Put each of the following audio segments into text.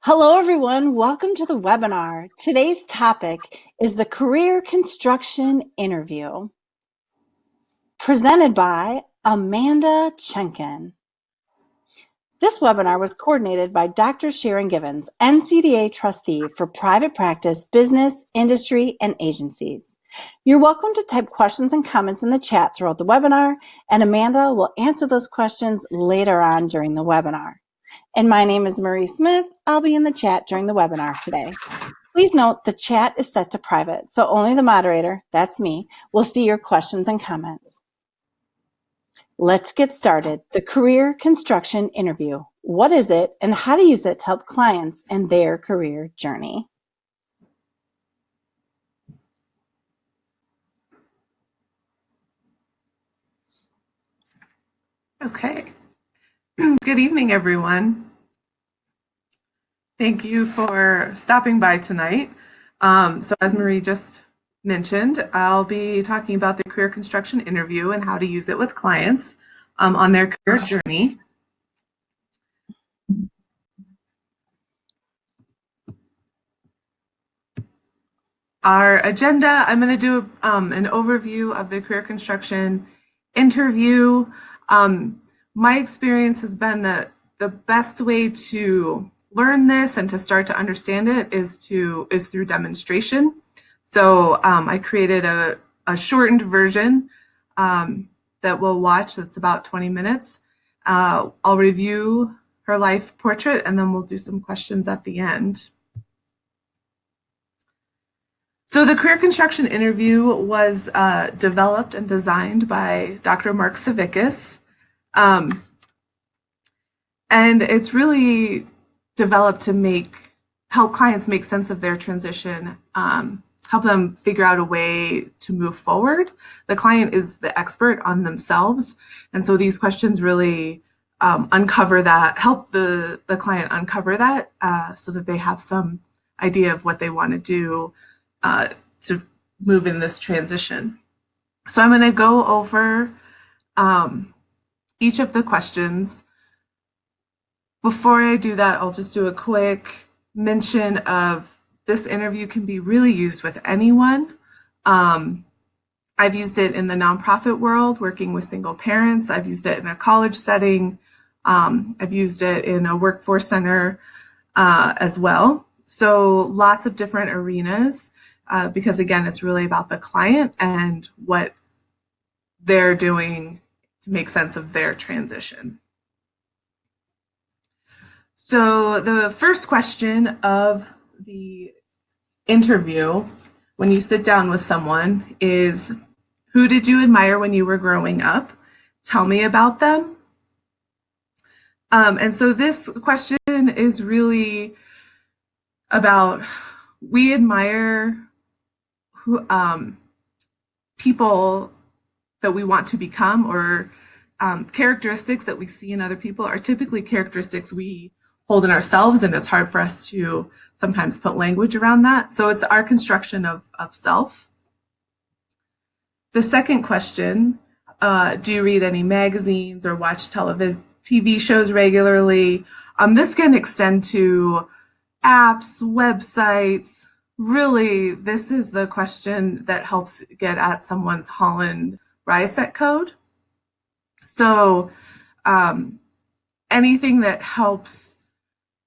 Hello, everyone. Welcome to the webinar. Today's topic is the Career Construction Interview, presented by Amanda Chenkin. This webinar was coordinated by Dr. Sharon Givens, NCDA Trustee for Private Practice, Business, Industry, and Agencies. You're welcome to type questions and comments in the chat throughout the webinar, and Amanda will answer those questions later on during the webinar. And my name is Marie Smith. I'll be in the chat during the webinar today. Please note the chat is set to private, so only the moderator, that's me, will see your questions and comments. Let's get started. The Career Construction Interview. What is it and how to use it to help clients in their career journey? Okay. Good evening, everyone. Thank you for stopping by tonight. So as Marie just mentioned, I'll be talking about the Career Construction Interview and how to use it with clients on their career journey. Our agenda, I'm going to do an overview of the Career Construction Interview. My experience has been that the best way to learn this and to start to understand it is through demonstration. So I created a shortened version that we'll watch that's about 20 minutes. I'll review her life portrait and then we'll do some questions at the end. So the Career Construction Interview was developed and designed by Dr. Mark Savickas. And it's really developed to help clients make sense of their transition, help them figure out a way to move forward. The client is the expert on themselves. And so these questions really uncover that, help the client uncover that so that they have some idea of what they want to do to move in this transition. So I'm going to go over each of the questions. Before I do that, I'll just do a quick mention of this interview can be really used with anyone. I've used it in the nonprofit world, working with single parents. I've used it in a college setting. I've used it in a workforce center as well. So lots of different arenas because, again, it's really about the client and what they're doing to make sense of their transition. So the first question of the interview, when you sit down with someone, is who did you admire when you were growing up? Tell me about them. And so this question is really about we admire people that we want to become, or characteristics that we see in other people are typically characteristics we hold in ourselves, and it's hard for us to sometimes put language around that. So it's our construction of self. The second question, do you read any magazines or watch TV shows regularly? This can extend to apps, websites. Really, this is the question that helps get at someone's Holland Ryeset code. So anything that helps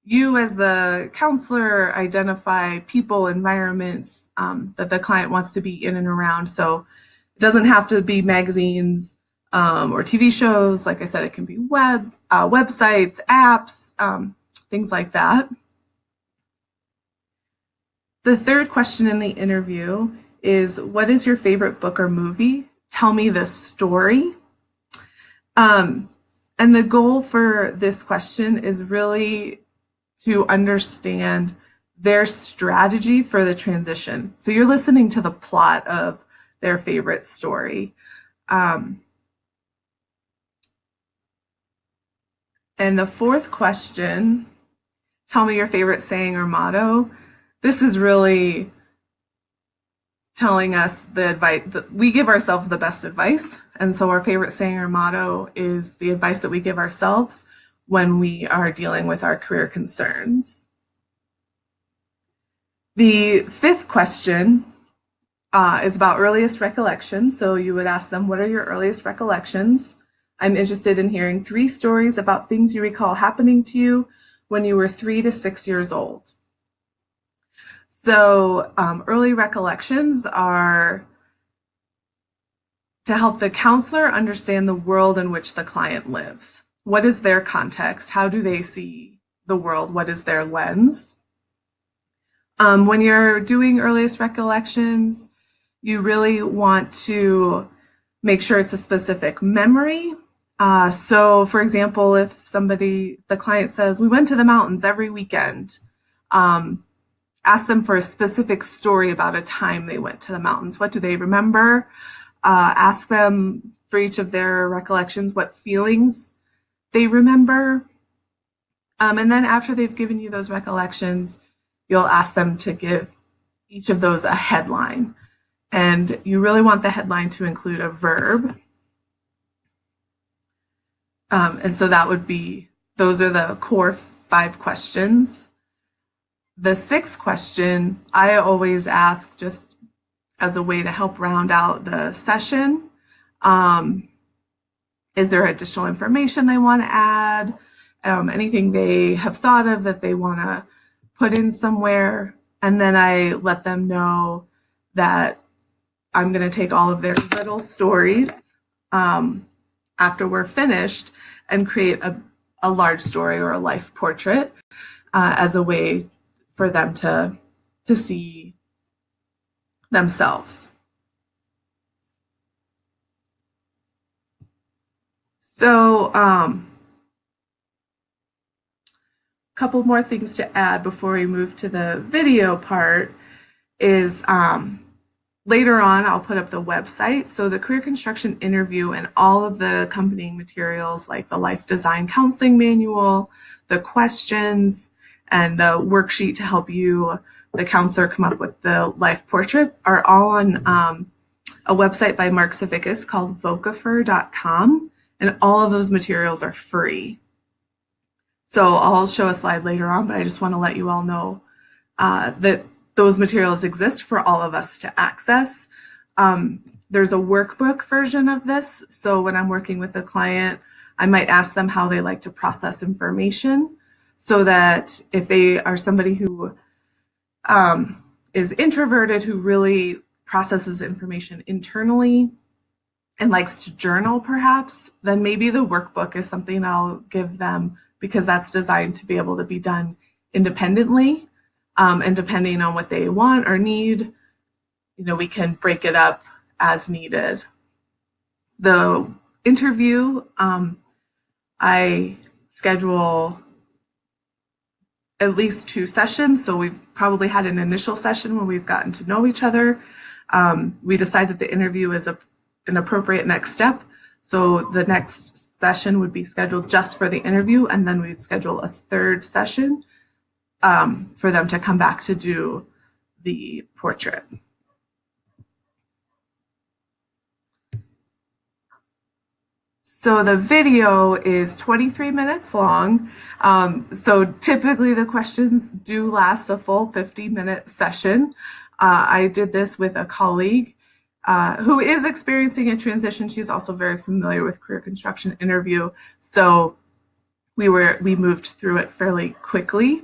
you as the counselor identify people, environments that the client wants to be in and around. So it doesn't have to be magazines or TV shows. Like I said, it can be websites, apps, things like that. The third question in the interview is, what is your favorite book or movie? Tell me the story. And the goal for this question is really to understand their strategy for the transition. So you're listening to the plot of their favorite story. And the fourth question, tell me your favorite saying or motto. This is really telling us the advice that we give ourselves the best advice. And so our favorite saying or motto is the advice that we give ourselves when we are dealing with our career concerns. The fifth question is about earliest recollections. So you would ask them, what are your earliest recollections? I'm interested in hearing 3 stories about things you recall happening to you when you were 3 to 6 years old. So early recollections are to help the counselor understand the world in which the client lives. What is their context? How do they see the world? What is their lens? When you're doing earliest recollections, you really want to make sure it's a specific memory. So for example, if the client says, we went to the mountains every weekend, ask them for a specific story about a time they went to the mountains. What do they remember? Ask them for each of their recollections what feelings they remember. And then after they've given you those recollections, you'll ask them to give each of those a headline. And you really want the headline to include a verb. And so that would be, those are the core 5 questions. The 6th question, I always ask just as a way to help round out the session. Is there additional information they want to add? Anything they have thought of that they want to put in somewhere? And then I let them know that I'm going to take all of their little stories after we're finished and create a large story or a life portrait as a way for them to see themselves. So a couple more things to add before we move to the video part is later on I'll put up the website. So the career construction interview and all of the accompanying materials like the life design counseling manual, the questions, and the worksheet to help you, the counselor, come up with the life portrait are all on a website by Mark Savickas called vocafer.com. And all of those materials are free. So I'll show a slide later on, but I just want to let you all know that those materials exist for all of us to access. There's a workbook version of this. So when I'm working with a client, I might ask them how they like to process information so that if they are somebody who is introverted, who really processes information internally, and likes to journal perhaps, then maybe the workbook is something I'll give them because that's designed to be able to be done independently. And depending on what they want or need, we can break it up as needed. The interview, I schedule at least 2 sessions. So we've probably had an initial session where we've gotten to know each other. We decide that the interview is an appropriate next step. So the next session would be scheduled just for the interview, and then we'd schedule a 3rd session for them to come back to do the portrait. So the video is 23 minutes long. So typically the questions do last a full 50-minute session. I did this with a colleague who is experiencing a transition. She's also very familiar with career construction interview. So we moved through it fairly quickly.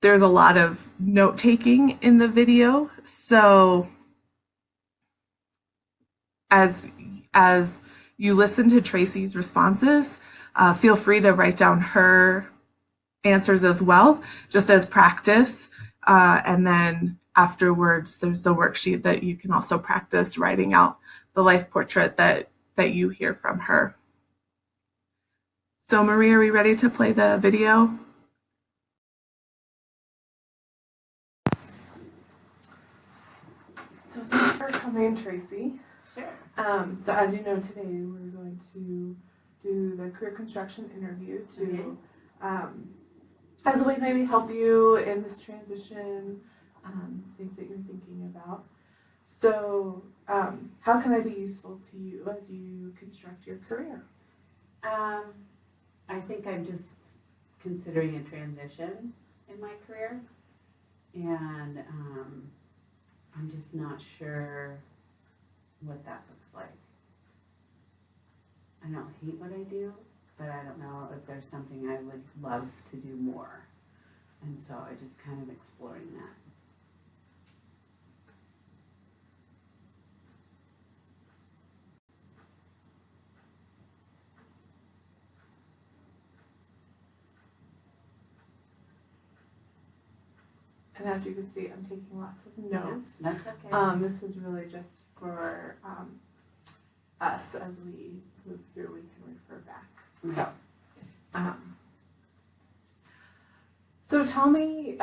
There's a lot of note taking in the video. So as you listen to Tracy's responses, feel free to write down her answers as well, just as practice. And then afterwards, there's a worksheet that you can also practice writing out the life portrait that you hear from her. So Marie, are we ready to play the video? So thanks for coming, Tracy. Sure. So as you know, today we're going to do the career construction interview to, as a way to maybe help you in this transition, things that you're thinking about. So how can I be useful to you as you construct your career? I think I'm just considering a transition. in my career, and I'm just not sure what that looks like. I don't hate what I do, but I don't know if there's something I would love to do more. And so I just kind of exploring that. And as you can see, I'm taking lots of notes. That's okay. This is really just for us as we move through. We can refer back. Right. So tell me,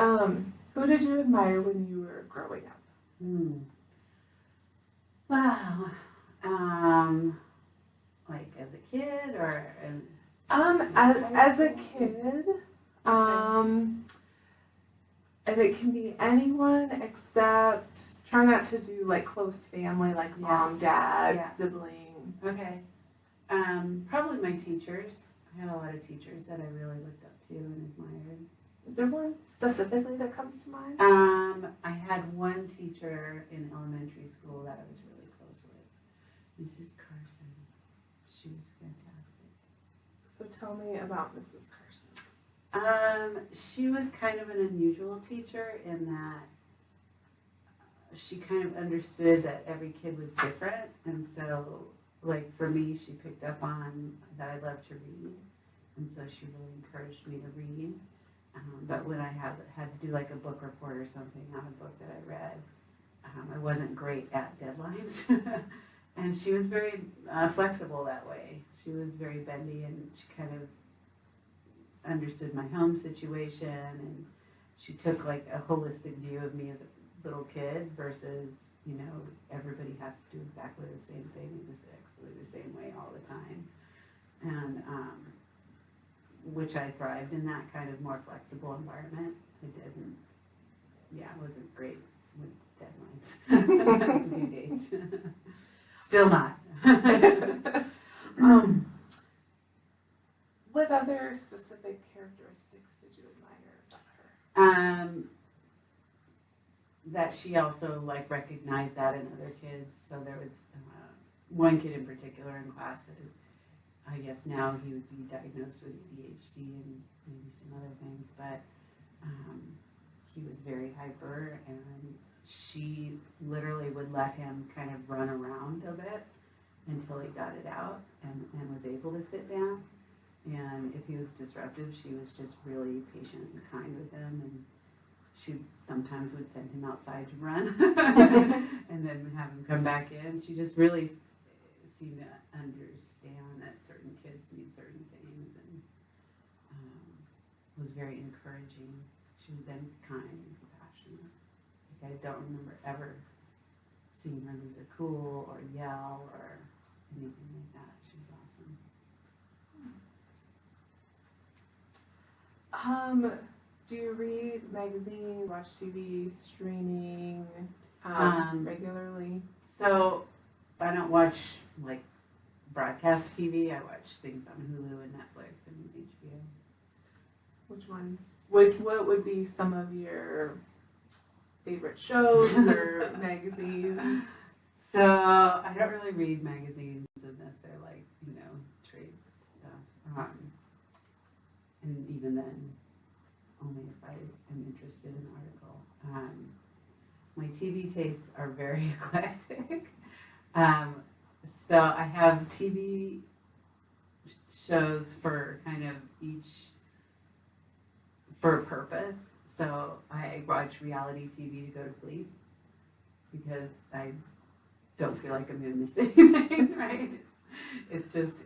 who did you admire when you were growing up? Wow. Like as a kid or As a kid, and it can be anyone except try not to do like close family, like mom, dad, sibling. Okay. Probably my teachers. I had a lot of teachers that I really looked up to and admired. Is there one specifically that comes to mind? I had one teacher in elementary school that I was really close with, Mrs. Carson. She was fantastic. So tell me about Mrs. Carson. She was kind of an unusual teacher in that she kind of understood that every kid was different, and so like for me, she picked up on that I loved to read, and so she really encouraged me to read. But when I had to do like a book report or something on a book that I read, I wasn't great at deadlines. And she was very flexible that way. She was very bendy, and she kind of understood my home situation, and she took like a holistic view of me as a little kid versus, you know, everybody has to do exactly the same thing exactly the same way all the time. And which I thrived in that kind of more flexible environment. I didn't, wasn't great with deadlines, due dates. Still not. What other specific characteristics did you admire about her? That she also like recognized that in other kids. So there was one kid in particular in class that I guess now he would be diagnosed with ADHD and maybe some other things, but he was very hyper, and she literally would let him kind of run around a bit until he got it out and was able to sit down. And if he was disruptive, she was just really patient and kind with him, and she sometimes would send him outside to run and then have him come back in. She just really seemed to understand that certain kids need certain things, and was very encouraging. She was then kind and compassionate. Like, I don't remember ever seeing her lose her cool or yell or anything like that. She was awesome. Do you read magazines, watch TV, streaming regularly? So I don't watch like broadcast TV. I watch things on Hulu and Netflix and HBO. Which ones? What would be some of your favorite shows or magazines? So I don't really read magazines unless they're like, you know, trade stuff. And even then, only if I am interested in an article. My TV tastes are very eclectic. So I have TV shows for kind of each, for a purpose. So I watch reality TV to go to sleep because I don't feel like I'm going to miss anything, right? It's just,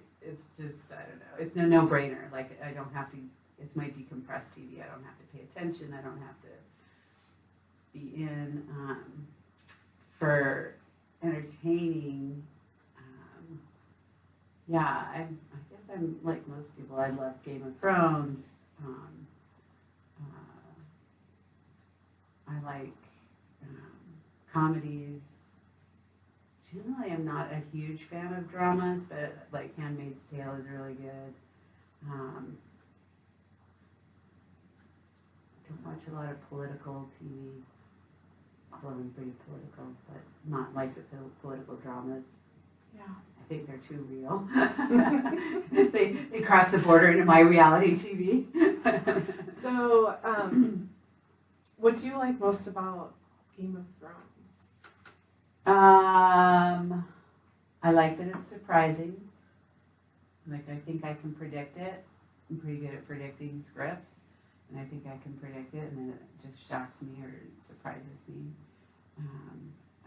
I don't know. It's a no-brainer. Like, I don't have to, it's my decompressed TV. I don't have to pay attention. I don't have to be in. For entertaining, I guess I'm like most people. I love Game of Thrones. I like comedies. Generally, I'm not a huge fan of dramas, but like Handmaid's Tale is really good. don't watch a lot of political TV. Although I'm pretty political, but not like the political dramas. Yeah. I think they're too real. they cross the border into my reality TV. So, what do you like most about Game of Thrones? I like that it's surprising. Like, I think I can predict it. I'm pretty good at predicting scripts. And I think I can predict it, and then it just shocks me or it surprises me.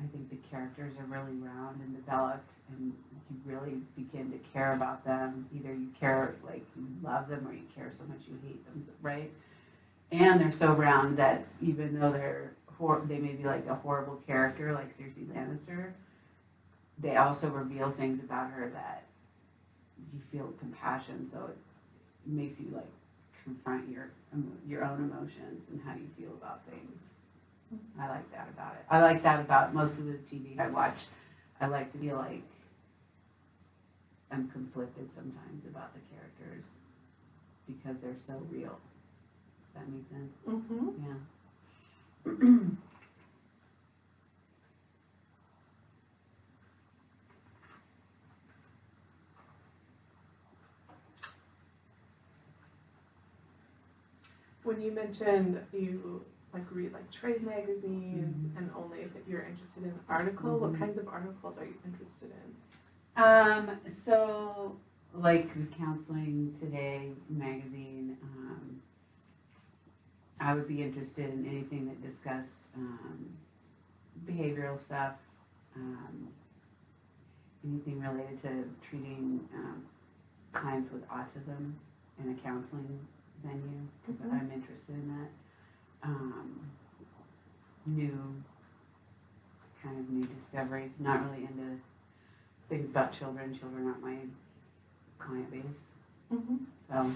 I think the characters are really round and developed, and you really begin to care about them. Either you care, like, you love them, or you care so much you hate them, right? And they're so round that even though they may be like a horrible character, like Cersei Lannister, they also reveal things about her that you feel compassion, so it makes you like confront your own emotions and how you feel about things. I like that about it. I like that about most of the TV I watch. I like to feel like I'm conflicted sometimes about the characters because they're so real. Does that make sense? Mm-hmm. Yeah. When you mentioned you like read like trade magazines and only if you're interested in an article, what kinds of articles are you interested in? So like the Counseling Today magazine, I would be interested in anything that discussed behavioral stuff, anything related to treating clients with autism in a counseling venue, because I'm interested in that. New discoveries. Not really into things about children. Children aren't my client base. Mm-hmm. So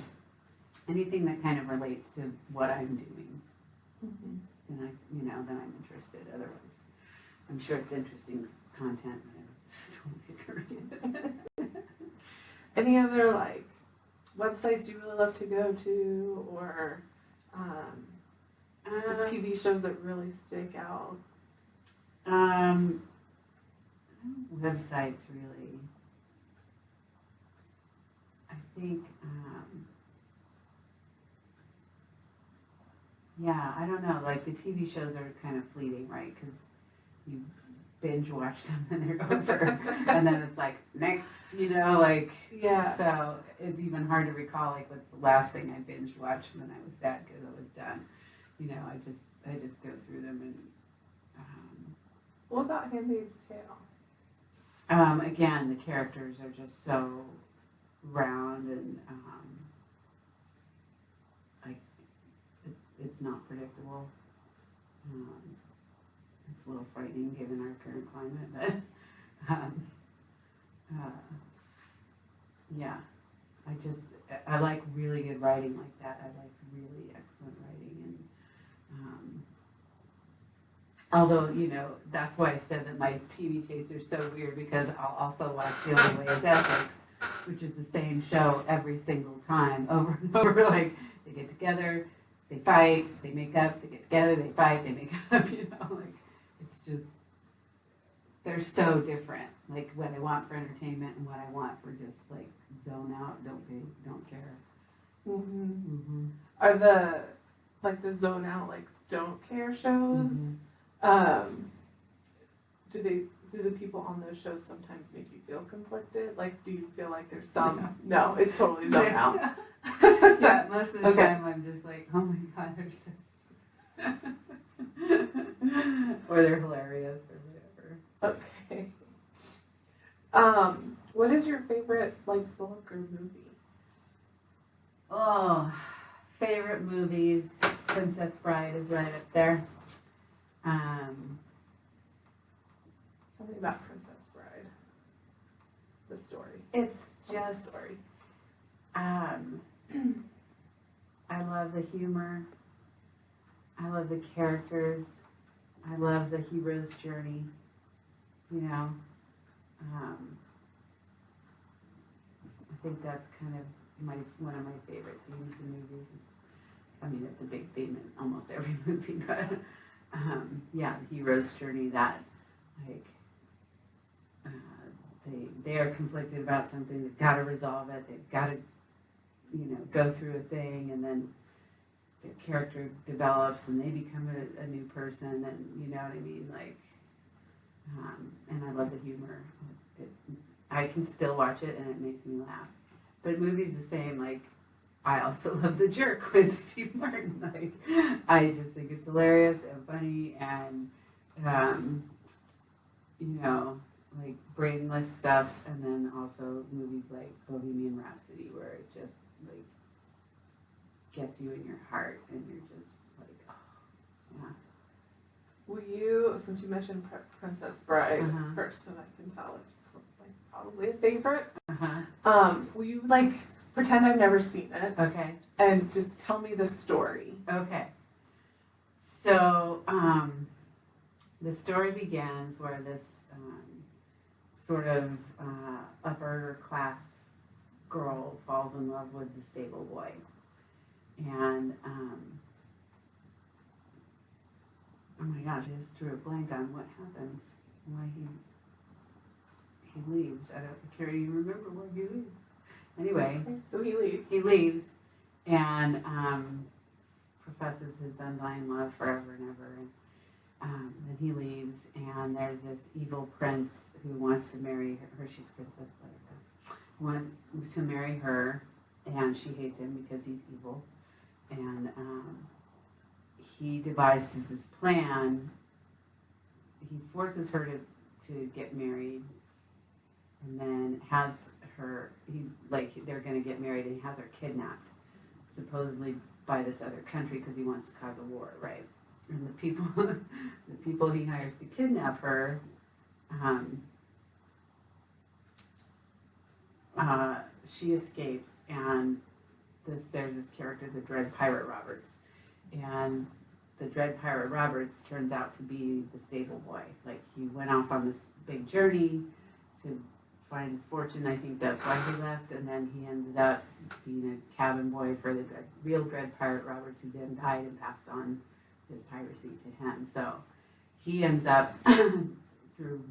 anything that kind of relates to what I'm doing, then I'm interested. Otherwise, I'm sure it's interesting content, but I just don't get to read it. Any other like websites you really love to go to, or TV shows that really stick out? Websites really. I think, I don't know, like the TV shows are kind of fleeting, right? Because you binge watch them and they're over, and then it's like, next, Yeah. So it's even hard to recall, like, what's the last thing I binge watched, and then I was sad because it was done. I just go through them and, What about Handmaid's Tale? again, the characters are just so round and, it's not predictable. It's a little frightening given our current climate, but I like really good writing like that. I like really excellent writing, and although that's why I said that my TV tastes are so weird, because I'll also watch The Only Way Is Essex, which is the same show every single time, over and over. Like, they get together, they fight, they make up, they get together, they fight, they make up, like, it's just, they're so different. Like, what I want for entertainment and what I want for just, like, zone out, don't care. Are the zone out, like, don't care shows? Do the people on those shows sometimes make you feel conflicted? Like, do you feel like there's some? No, it's totally zone out. Yeah, most of the time I'm just like, oh my god, they're so stupid. Or they're hilarious or whatever. Okay. What is your favorite, like, book or movie? Oh, favorite movies, Princess Bride is right up there. Tell me about Princess Bride. The story. It's just, story. I love the humor. I love the characters. I love the hero's journey. I think that's kind of one of my favorite themes in movies. I mean, it's a big theme in almost every movie, but yeah, the hero's journey that, like, they are conflicted about something, they've got to resolve it, they've got to, go through a thing, and then their character develops and they become a new person, and you know what I mean, like, and I love the humor. I can still watch it and it makes me laugh. But movies the same, like, I also love The Jerk with Steve Martin. Like, I just think it's hilarious and funny, and like brainless stuff, and then also movies like Bohemian Rhapsody, where it just like gets you in your heart, and you're just like, oh, yeah. Will you, since you mentioned Princess Bride Uh-huh. first, and I can tell it's like probably a favorite, Uh-huh. will you like pretend I've never seen it Okay. and just tell me the story? Okay. So, the story begins where this sort of upper class girl falls in love with the stable boy. And, oh my gosh, I just drew a blank on what happens, why he leaves. I can't even remember why he leaves. Anyway, So he leaves. he leaves and professes his undying love forever and ever. And then he leaves, and there's this evil prince who wants to marry her. She's Princess Buttercup. Wants to marry her, and she hates him because he's evil. And he devises this plan. He forces her to get married, and then has her. They're going to get married, and he has her kidnapped, supposedly by this other country because he wants to cause a war, right? And the people he hires to kidnap her, she escapes, and there's this character, the Dread Pirate Roberts, and the Dread Pirate Roberts turns out to be the stable boy. Like, he went off on this big journey to find his fortune. I think that's why he left, and then he ended up being a cabin boy for the real Dread Pirate Roberts, who then died and passed on his piracy to him. So he ends up through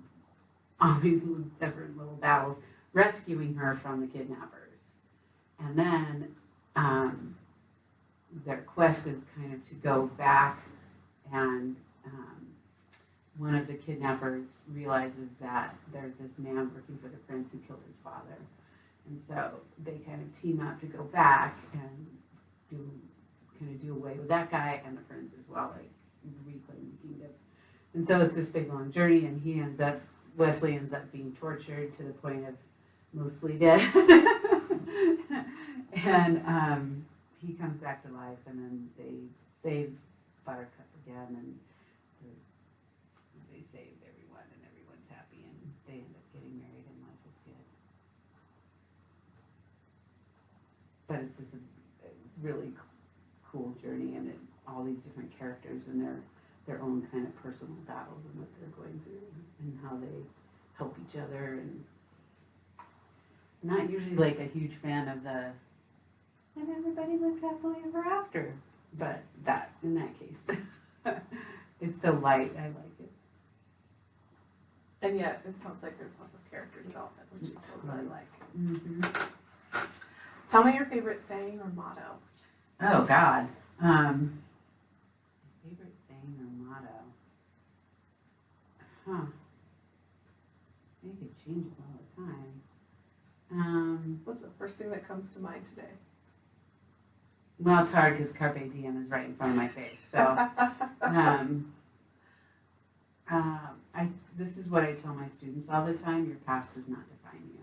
all these different little battles rescuing her from the kidnappers, and then their quest is kind of to go back, and one of the kidnappers realizes that there's this man working for the prince who killed his father, and so they kind of team up to go back and do away with that guy and the prince as well, like reclaim the kingdom. And so it's this big long journey, and Wesley ends up being tortured to the point of mostly dead. And he comes back to life, and then they save Buttercup again, and they save everyone, and everyone's happy, and they end up getting married, and life is good. But it's just a really cool journey, and all these different characters and their own kind of personal battles and what they're going through, and how they help each other. And not usually like a huge fan of the "and everybody lived happily ever after," but in that case, it's so light. I like it. And yet, it sounds like there's lots of character development, which is what I like. Mm-hmm. Tell me your favorite saying or motto. Oh God. Favorite saying or motto? Huh. I think it changes all the time. What's the first thing that comes to mind today? Well, it's hard because Carpe Diem is right in front of my face. So, this is what I tell my students all the time: your past does not define you.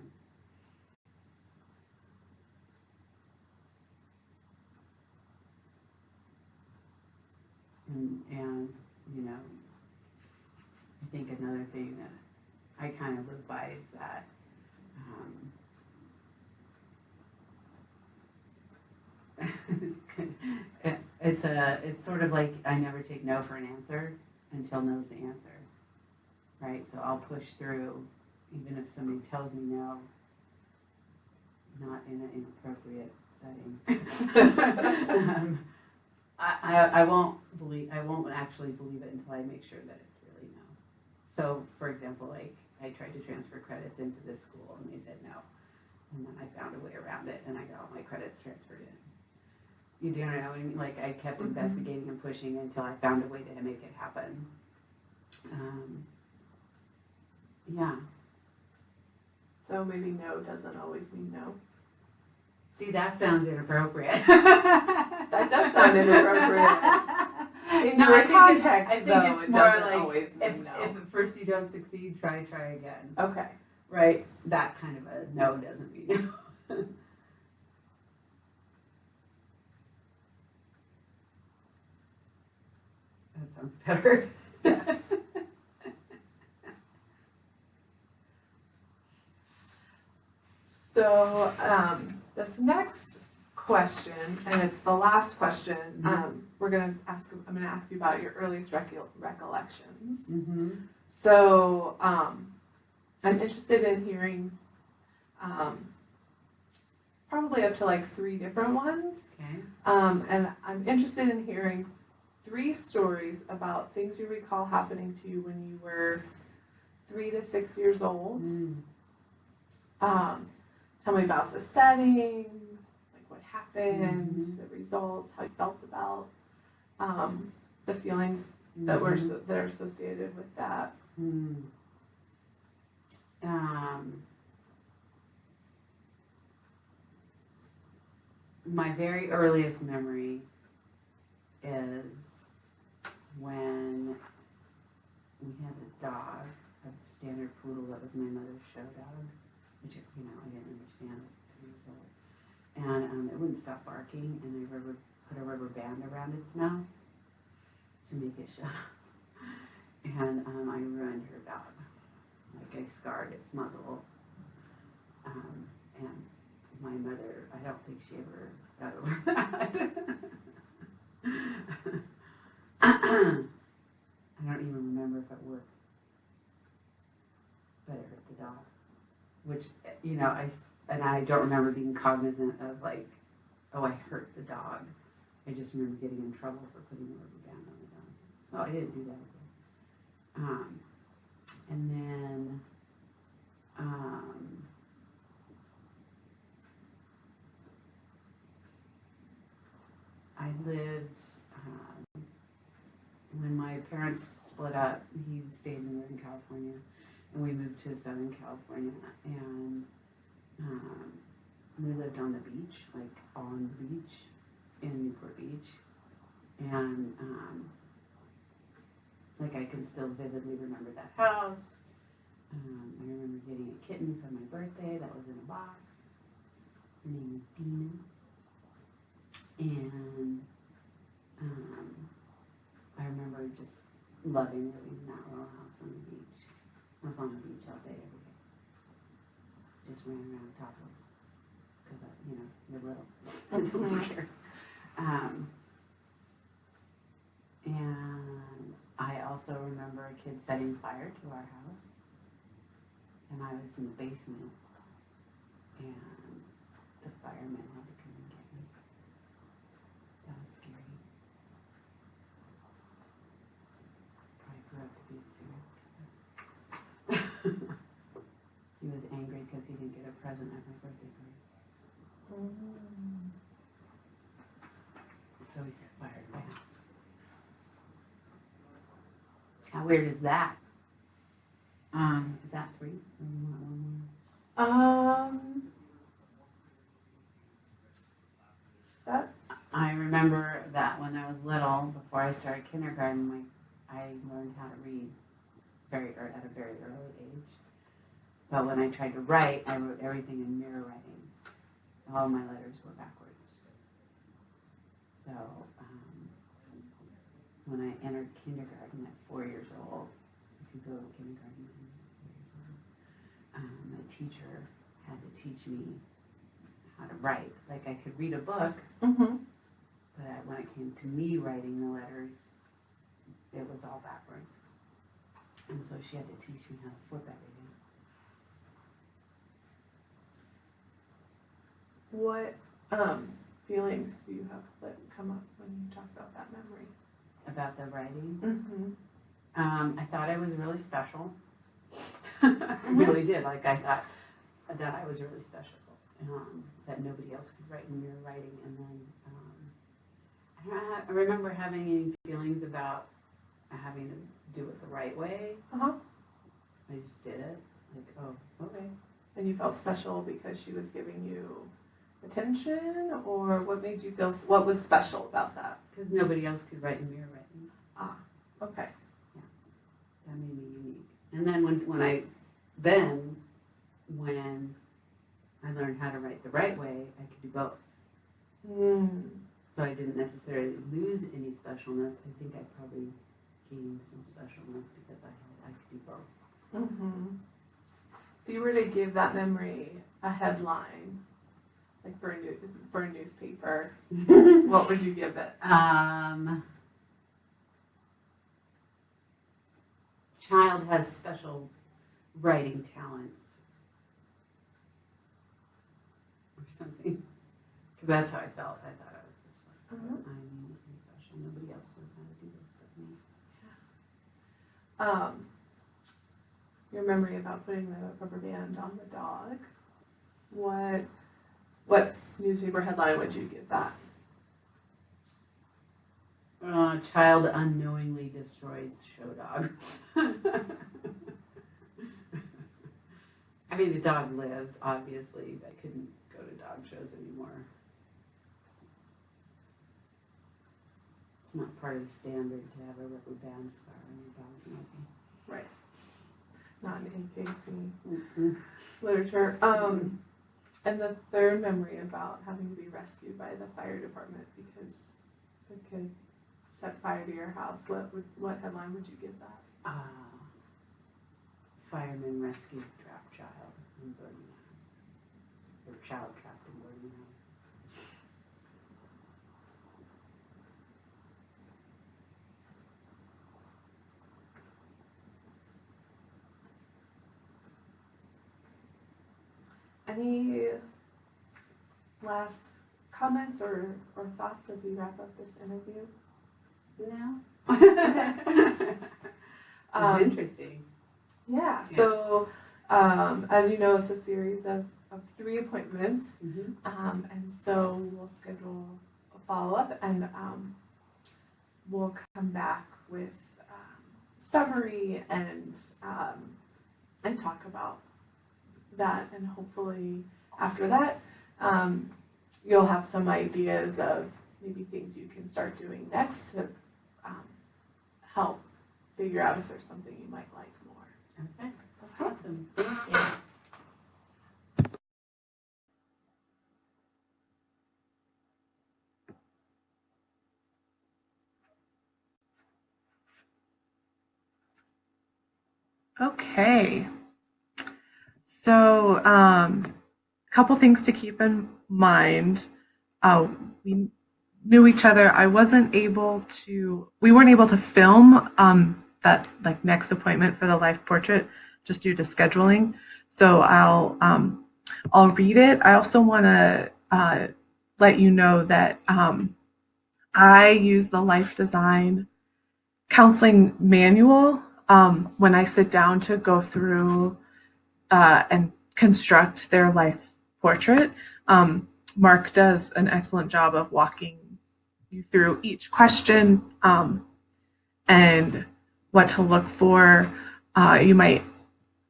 And I think another thing that I kind of live by is that it's sort of like I never take no for an answer until no's the answer, right? So I'll push through even if somebody tells me no, not in an inappropriate setting. I won't actually believe it until I make sure that it's really no. So, for example, like I tried to transfer credits into this school and they said no. And then I found a way around it and I got all my credits transferred in. You do know what I mean? Like I kept investigating and pushing until I found a way to make it happen. Yeah. So maybe no doesn't always mean no. See, that sounds inappropriate. That does sound inappropriate. In your context, I think though, it's it more doesn't like always mean no. if at first you don't succeed, try again. Okay. Right? That kind of a no doesn't mean no. That sounds better. Yes. So this next question, and it's the last question, I'm going to ask you about your earliest recollections. Mm-hmm. So I'm interested in hearing probably up to like 3 different ones. Okay. And I'm interested in hearing 3 stories about things you recall happening to you when you were 3 to 6 years old. Tell me about the setting, like what happened, the results, how you felt about the feelings that were that are associated with that. My very earliest memory is when we had a dog, a standard poodle that was my mother's show dog, which, you know, I didn't understand it. And it wouldn't stop barking, and I put a rubber band around its mouth to make it shut up. And I ruined her dog. Like I scarred its muzzle. And my mother, I don't think she ever got over that. I don't even remember if it worked. But it hurt the dog. Which, you know, I don't remember being cognizant of like, oh, I hurt the dog. I just remember getting in trouble for putting a rubber band on the dog. So I didn't do that again. And then, I lived, when my parents split up, he stayed in Northern California, and we moved to Southern California, and we lived on the beach, like on the beach in Newport Beach, and like I can still vividly remember that house. I remember getting a kitten for my birthday that was in a box. Her name was Demon. And I remember just loving living in that little house on the beach. I was on the beach all day, every day. Just ran around topless. Because, you know, you're little. Nobody cares. And I also remember a kid setting fire to our house. And I was in the basement. And the firemen had to come and get me. That was scary. Probably grew up to be a serial killer. He was angry because he didn't get a present at my birthday party. So he set fire to my house. How weird is that? Is that 3? Or you want one more? That's. I remember that when I was little, before I started kindergarten, I learned how to read at a very early age. But when I tried to write, I wrote everything in mirror writing. All my letters were backwards. So when I entered kindergarten at 4 years old, if you go to kindergarten at 4 years old, my teacher had to teach me how to write. Like I could read a book, but when it came to me writing the letters, it was all backwards. And so she had to teach me how to flip everything. What, feelings do you have that come up when you talk about that memory? About the writing. Mm-hmm. I thought I was really special. I really did. Like, I thought that I was really special, that nobody else could write in your writing. And then I remember having any feelings about having to do it the right way. Uh-huh. I just did it. Like, oh, okay. And you felt special because she was giving you attention, or what made you feel, what was special about that? Because nobody else could write in your writing. Ah, okay. Yeah, that made me unique. And then when I learned how to write the right way, I could do both. So I didn't necessarily lose any specialness. I think I probably gained some specialness because I could do both. Mm-hmm. If you were to give that memory a headline, like for a newspaper, what would you give it? Child has special writing talents, or something. Because that's how I felt. I thought I was just like, I'm uniquely special. Nobody else knows how to do this but me. Your memory about putting the rubber band on the dog. What newspaper headline would you give that? Child unknowingly destroys show dog. I mean, the dog lived, obviously. I couldn't go to dog shows anymore. It's not part of the standard to have a rubber band scar on your dog's muzzle. Right. Not in AKC literature. And the third memory about having to be rescued by the fire department because the kid set fire to your house. What headline would you give that? Fireman rescues trapped child in burning house. Or child trapped in burning house. Any last comments or thoughts as we wrap up this interview? No. It's interesting. Yeah. So, as you know, it's a series of 3 appointments, and so we'll schedule a follow-up, and we'll come back with summary and talk about that, and hopefully after that, you'll have some ideas of maybe things you can start doing next to help figure out if there's something you might like more. Okay. Awesome. Thank you. Okay. So, a couple things to keep in mind. We knew each other. We weren't able to film that next appointment for the life portrait just due to scheduling. So I'll read it. I also want to let you know that I use the Life Design Counseling Manual when I sit down to go through and construct their life portrait. Mark does an excellent job of walking you through each question and what to look for. You might,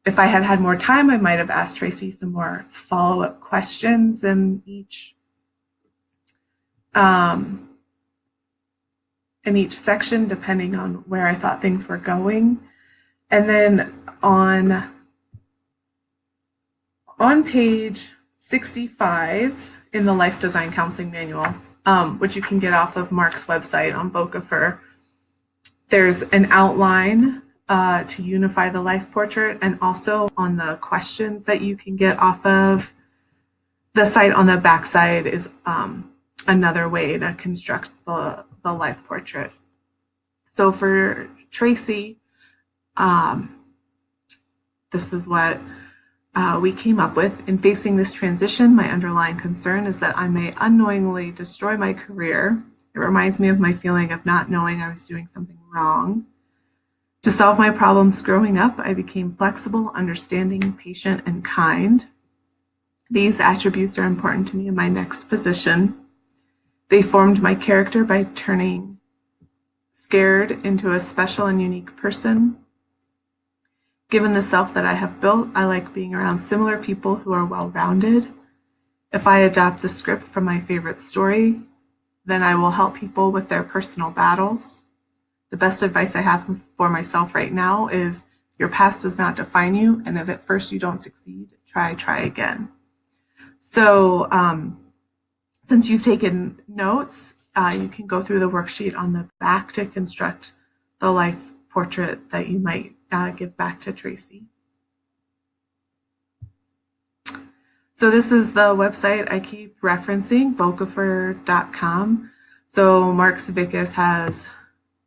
if I had had more time, I might have asked Tracy some more follow-up questions in each section, depending on where I thought things were going. And then on page 65 in the Life Design Counseling Manual, which you can get off of Mark's website on Bocafer, there's an outline to unify the life portrait, and also on the questions that you can get off of the site on the back side is another way to construct the life portrait. So for Tracy, this is what we came up with. In facing this transition, my underlying concern is that I may unknowingly destroy my career. It reminds me of my feeling of not knowing I was doing something wrong. To solve my problems growing up, I became flexible, understanding, patient, and kind. These attributes are important to me in my next position. They formed my character by turning scared into a special and unique person. Given the self that I have built, I like being around similar people who are well-rounded. If I adopt the script from my favorite story, then I will help people with their personal battles. The best advice I have for myself right now is your past does not define you, and if at first you don't succeed, try again. So since you've taken notes, you can go through the worksheet on the back to construct the life portrait that you might give back to Tracy. So this is the website I keep referencing, bocafer.com. So Mark Savickas has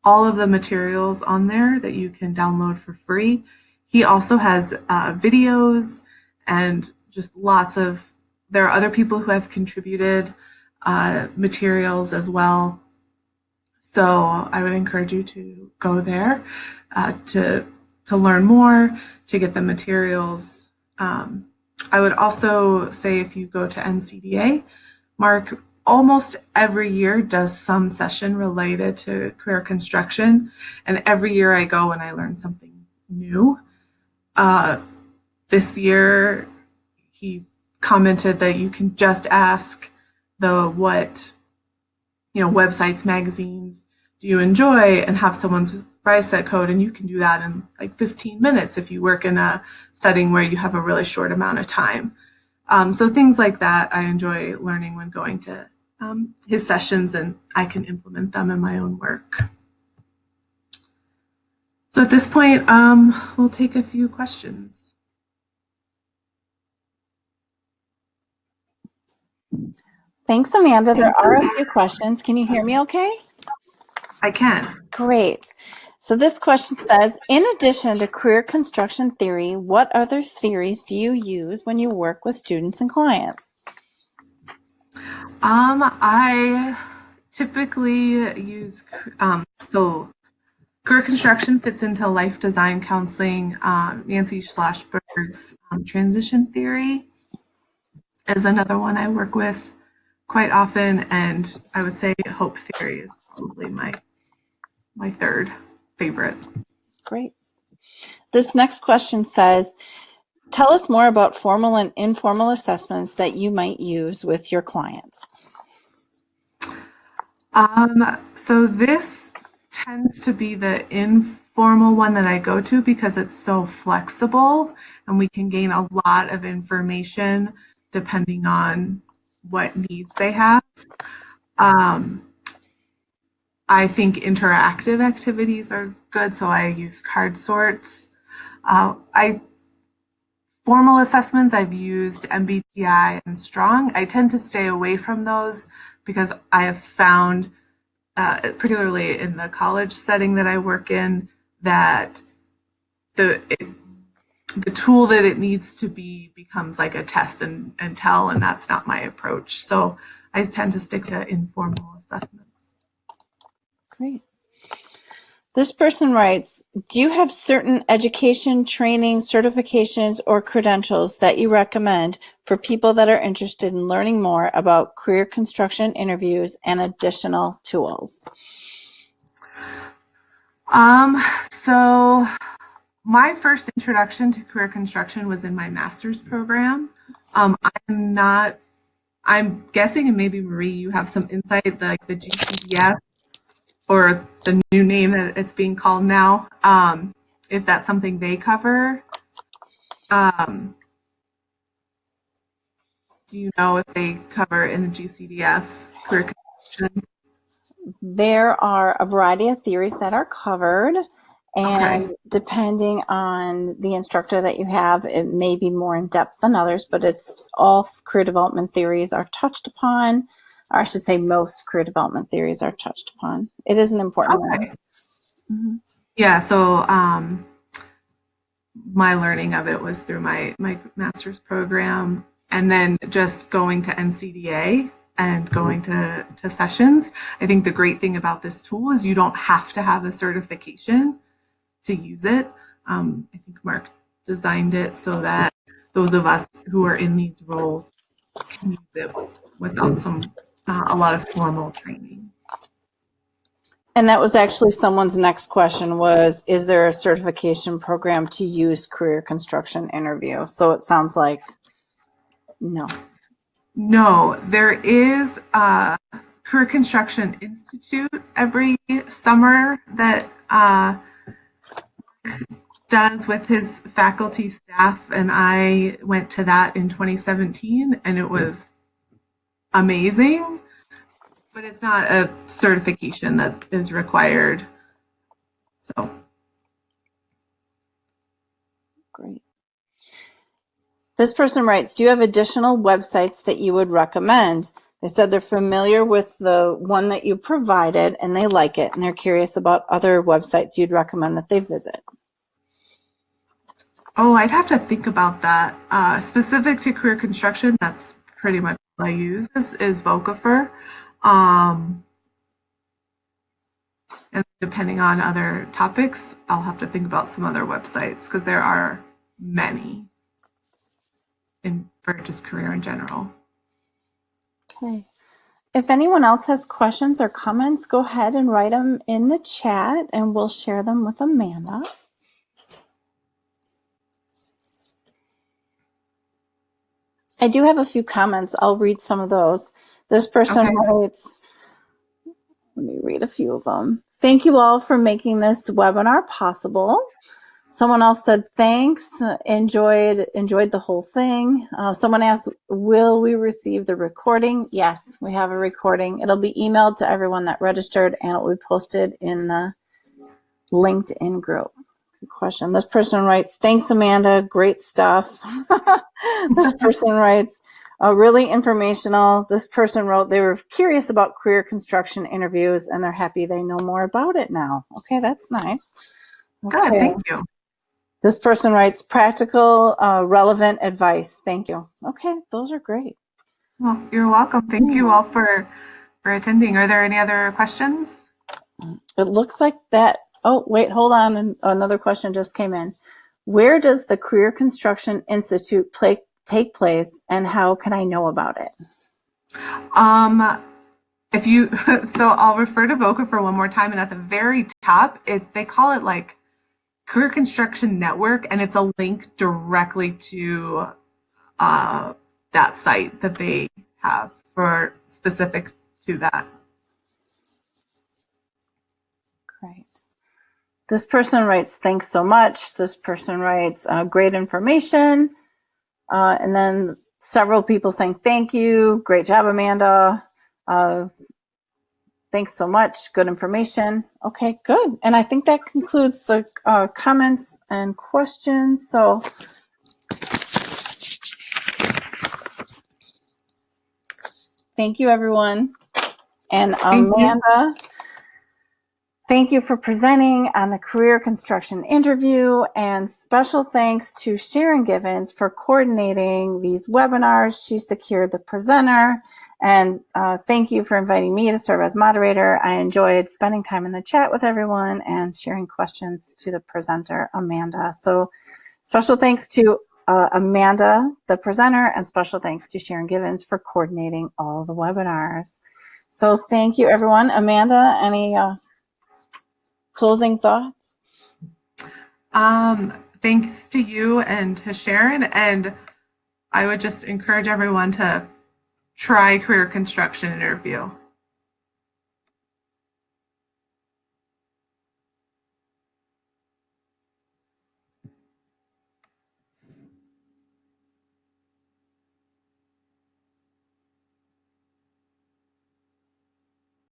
all of the materials on there that you can download for free. He also has videos and just lots of, there are other people who have contributed materials as well. So I would encourage you to go there to learn more, to get the materials. I would also say if you go to NCDA, Mark almost every year does some session related to career construction, and every year I go and I learn something new. This year he commented that you can just ask what websites, magazines do you enjoy, and have someone's rise set code, and you can do that in like 15 minutes if you work in a setting where you have a really short amount of time. So things like that I enjoy learning when going to his sessions, and I can implement them in my own work. So at this point, we'll take a few questions. Thanks, Amanda. There are a few questions. Can you hear me okay? I can. Great. So this question says, in addition to career construction theory, what other theories do you use when you work with students and clients? I typically use, so career construction fits into life design counseling. Nancy Schlossberg's transition theory is another one I work with quite often, and I would say hope theory is probably my third favorite. Great. This next question says, tell us more about formal and informal assessments that you might use with your clients. So this tends to be the informal one that I go to because it's so flexible and we can gain a lot of information depending on what needs they have. I think interactive activities are good, so I use card sorts. Formal assessments, I've used MBTI and Strong. I tend to stay away from those because I have found, particularly in the college setting that I work in, that the tool that it needs to be becomes like a test and tell, and that's not my approach. So I tend to stick to informal assessments. Great. This person writes, do you have certain education, training, certifications, or credentials that you recommend for people that are interested in learning more about career construction interviews and additional tools? So my first introduction to career construction was in my master's program. I'm guessing, and maybe Marie, you have some insight, like the GCDF, or the new name that it's being called now, if that's something they cover. Do you know if they cover in the GCDF career construction? There are a variety of theories that are covered, and Okay. depending on the instructor that you have, it may be more in depth than others, but it's all career development theories are touched upon, or I should say most career development theories are touched upon. It is an important one. Mm-hmm. Yeah, so my learning of it was through my master's program, and then just going to NCDA and going to sessions. I think the great thing about this tool is you don't have to have a certification to use it. I think Mark designed it so that those of us who are in these roles can use it without a lot of formal training. And that was actually someone's next question was, is there a certification program to use career construction interview? So it sounds like no. No, there is a Career Construction Institute every summer that does with his faculty staff, and I went to that in 2017, and it was amazing, but it's not a certification that is required. So great. This person writes, do you have additional websites that you would recommend? They said they're familiar with the one that you provided and they like it, and they're curious about other websites you'd recommend that they visit. Oh, I'd have to think about that. Specific to career construction, that's pretty much what I use is Vocafer. And depending on other topics, I'll have to think about some other websites because there are many for just career in general. Okay. If anyone else has questions or comments, go ahead and write them in the chat and we'll share them with Amanda. I do have a few comments. I'll read some of those. This person writes, let me read a few of them. Thank you all for making this webinar possible. Someone else said, thanks, enjoyed the whole thing. Someone asked, will we receive the recording? Yes, we have a recording. It'll be emailed to everyone that registered and it will be posted in the LinkedIn group. Good question. This person writes, thanks, Amanda, great stuff. This person writes, really informational. This person wrote, they were curious about career construction interviews and they're happy they know more about it now. Okay, that's nice. Okay. Good, thank you. This person writes, practical, relevant advice. Thank you. Okay, those are great. Well, you're welcome. Thank you all for attending. Are there any other questions? It looks like that. Oh, wait, hold on. Another question just came in. Where does the Career Construction Institute take place and how can I know about it? If you, so I'll refer to Vocafer one more time, and at the very top, they call it like Career Construction Network, and it's a link directly to that site that they have for specific to that. Great. This person writes, thanks so much. This person writes, great information. And then several people saying, thank you. Great job, Amanda. Thanks so much. Good information. Okay, good. And I think that concludes the comments and questions. So thank you, everyone. And Amanda, thank you for presenting on the career construction interview, and special thanks to Sharon Givens for coordinating these webinars. She secured the presenter. And thank you for inviting me to serve as moderator. I enjoyed spending time in the chat with everyone and sharing questions to the presenter, Amanda. So special thanks to Amanda, the presenter, and special thanks to Sharon Givens for coordinating all the webinars. So thank you, everyone. Amanda, any closing thoughts? Thanks to you and to Sharon. And I would just encourage everyone to try career construction interview.